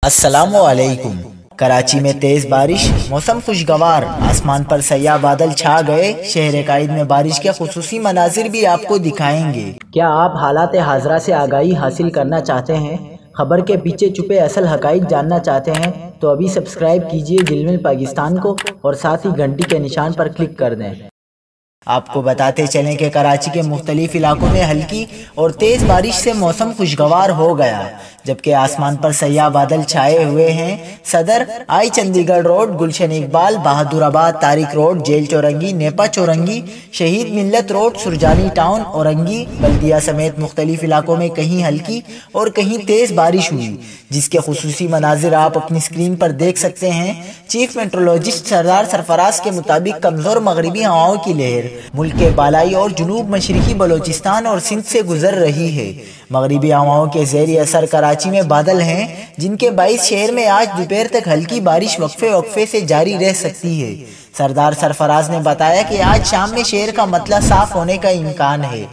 السلام علیکم۔ کراچی میں تیز بارش، موسم خوشگوار، آسمان پر سیاہ بادل چھا گئے۔ شہر قائد میں بارش کے خصوصی مناظر بھی آپ کو دکھائیں گے۔ کیا آپ حالات حاضرہ سے آگاہی حاصل کرنا چاہتے ہیں؟ خبر کے پیچھے چھپے اصل حقائق جاننا چاہتے ہیں تو ابھی سبسکرائب کیجئے جلمل پاکستان کو اور ساتھ ہی گھنٹی کے نشان پر کلک کر دیں۔ آپ کو بتاتے چلیں کہ کراچی کے مختلف علاقوں میں ہلکی اور تیز بارش سے موسم خوشگوار ہو گیا، جبکہ آسمان پر سیاہ بادل چھائے ہوئے ہیں۔ صدر آئی چندی گڑھ روڈ، گلشن اقبال، بہادر آباد، طارق روڈ، جیل چورنگی، نیپا چورنگی، شہید ملت روڈ، سرجانی ٹاؤن، اورنگی، بلدیہ سمیت مختلف علاقوں میں کہیں ہلکی اور کہیں تیز بارش ہوئی، جس کے خصوصی مناظر آپ اپنی اسکرین پر دیکھ سکتے ہیں۔ چیف میٹرولوجسٹ سردار سرفراز کے مطابق کمزور مغربی ہواؤں کی لہر ملک کے بالائی اور جنوب مشرقی بلوچستان اور سندھ سے گزر رہی ہے۔ مغربی ہواؤں کے زیر اثر کراچی میں بادل ہیں، جن کے باعث شہر میں آج دوپہر تک ہلکی بارش وقفے سے جاری رہ سکتی ہے۔ سردار سرفراز نے بتایا کہ آج شام میں شہر کا مطلع صاف ہونے کا امکان ہے۔